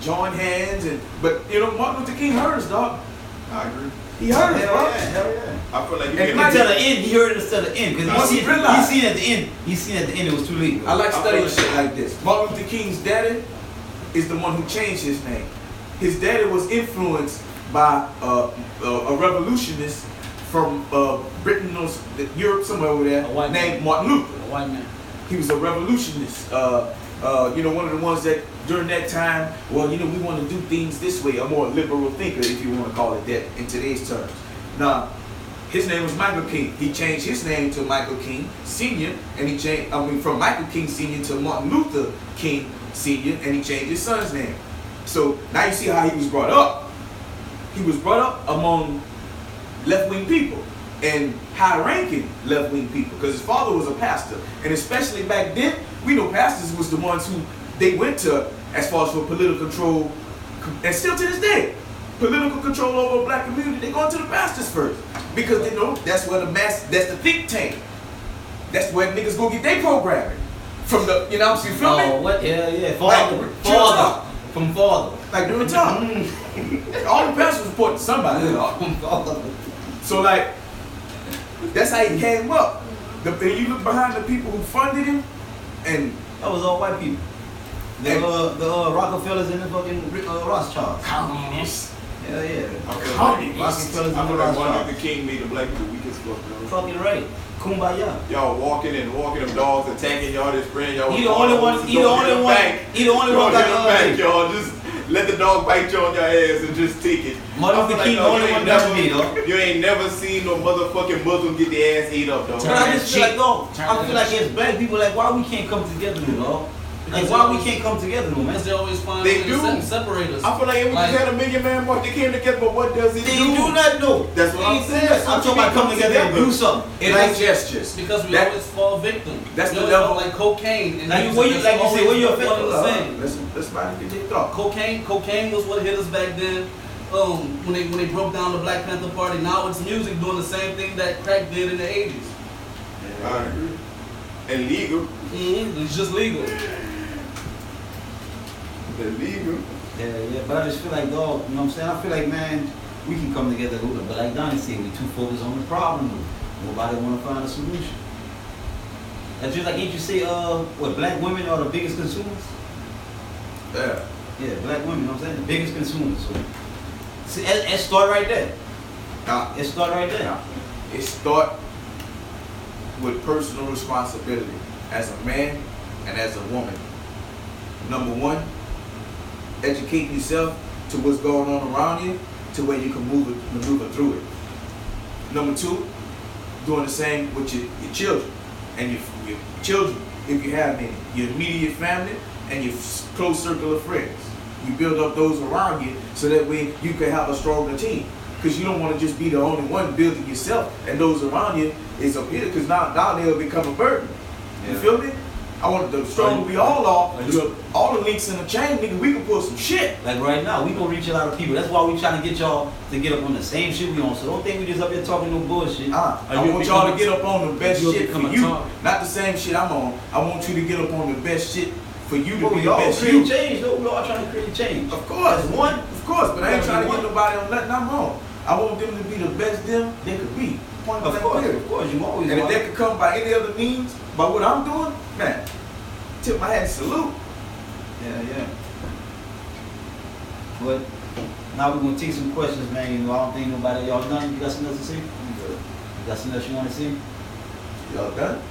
C: join hands but you know, Martin Luther King heard us, dog.
D: I agree.
C: He heard us, bro.
D: Hell yeah. I feel like you
B: can tell the end. He heard it until the end because he seen at the end. He seen at the end it was too late.
C: I like studying shit like this. Martin Luther King's daddy is the one who changed his name. His daddy was influenced by a revolutionist from Britain or Europe, somewhere over there, named Martin Luther.
A: A white man.
C: He was a revolutionist. You know, one of the ones that during that time, well, you know, we want to do things this way, a more liberal thinker, if you want to call it that, in today's terms. Now, His name was Michael King. He changed his name to Michael King Sr. and he changed, from Michael King Sr. to Martin Luther King Sr. and he changed his son's name. So now you see how he was brought up. He was brought up among left-wing people and high-ranking left-wing people because his father was a pastor. And especially back then, we know pastors was the ones who they went to as far as for political control, and still to this day, political control over a black community, they go to the pastors first. Because they know that's where that's the think tank. That's where niggas go get their programming. From the, you know what I'm saying, you feel me?
B: Oh, what? Yeah.
C: Father.
B: From father.
C: Like during the time. All the pastors report to somebody. So like, that's how he came up. And you look behind the people who funded him, and
B: that was all white people. The Rockefellers and the fucking Rothschilds.
C: Communists.
B: Yeah.
D: I
B: Rockefellers
D: feel
B: and the
D: like Martin
B: Rothschilds.
D: Luther King made the black people weak as fuck, bro.
B: Fucking right. Kumbaya.
D: Y'all walking them dogs attacking y'all, this friend, y'all.
B: He the only one got
D: back, y'all. Just let the dog bite you on your ass and just take it.
B: Martin Luther King the only one got me, though.
D: You ain't never seen no motherfucking Muslim get their ass ate up, dog.
B: But I just feel like, dog, I feel like as black people, like, why we can't come together, dog? Like, why we can't come together, man?
E: Because they always find
D: They
E: ways to
D: do.
E: separate us.
D: I feel like if we just had a Million Man March, they came together, but what does it
B: They
D: do?
B: do not know.
D: That's what I'm saying.
B: I'm talking about coming together and do something.
C: it ain't gestures.
E: Because we
C: That-
E: always fall victim.
C: That's
E: we
C: the
E: always
C: level.
E: fall like cocaine. And
B: Like
E: music.
B: where you-
E: That's
B: like you
E: always
B: say, where you
E: one and the same.
C: Let's get your thought.
E: Cocaine was what hit us back then. When they broke down the Black Panther Party. Now it's music doing the same thing that crack did in the 80s.
D: I agree. And legal.
E: It's just legal.
D: Illegal.
B: Yeah, but I just feel like, dog, you know what I'm saying? I feel like, man, we can come together, but like Donnie said, we too focused on the problem. Nobody want to find a solution. That's just like, ain't you say, black women are the biggest consumers?
C: Yeah.
B: Yeah, black women, you know what I'm saying? The biggest consumers. So, see, let's start right there. Let's start right there.
C: It start with personal responsibility as a man and as a woman. Number one, educate yourself to what's going on around you to where you can maneuver through it. Number two, doing the same with your children and your children, if you have any, your immediate family and your close circle of friends. You build up those around you so that way you can have a stronger team. Because you don't want to just be the only one building yourself and those around you is up here because now they'll become a burden. You feel me? I want the stronger we all are, all the links in the chain, nigga, we can pull some shit.
B: Like right now, we gonna reach a lot of people. That's why we trying to get y'all to get up on the same shit we on. So don't think we just up here talking no bullshit.
C: I want y'all to get up on the best shit for you. Not the same shit I'm on. I want you to get up on the best shit for you to be the best you.
B: Create change, though. We all trying to create change.
C: Of course.
B: As one.
C: Of course, but I ain't trying to get nobody on nothing I'm on. I want them to be the best them they could be. Point
B: Of
C: blank
B: course,
C: period.
B: of course. You always
C: And if
B: want.
C: they could come by any other means, by what I'm doing, man, tip my hat and salute.
B: Yeah. But now we're gonna take some questions, man. You know, I don't think nobody y'all done. You got something else to say? You got something else you want to say?
C: Y'all done?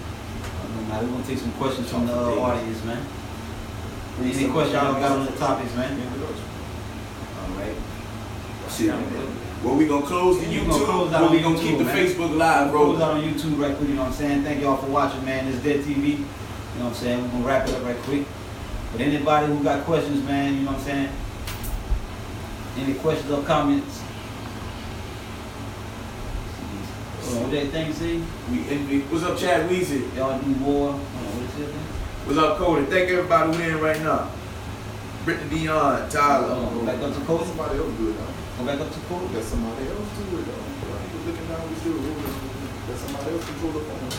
B: Now we're gonna take some questions from the audience, man. Any questions y'all got on the topics, man? All right.
C: Shit. Well, we gonna close the
B: We
C: YouTube,
B: gonna close out
C: but we
B: on
C: gonna
B: YouTube,
C: keep the
B: man.
C: Facebook live
B: Close
C: rolling.
B: out on YouTube right quick, you know what I'm saying? Thank y'all for watching, man. It's Dead TV. You know what I'm saying? We're gonna wrap it up right quick. But anybody who got questions, man, you know what I'm saying? Any questions or comments? What that thing say?
C: What's up, Chad Weezy?
B: Y'all do more. What is it?
C: What's up, Cody? Thank everybody who in right now. Brittany Dion, Tyler.
B: Go back up to Cody.
D: Somebody else do it now.
B: Go back up to Cody.
D: Let somebody else do it though. Why you looking down, we still rolling. Let somebody else control the phone.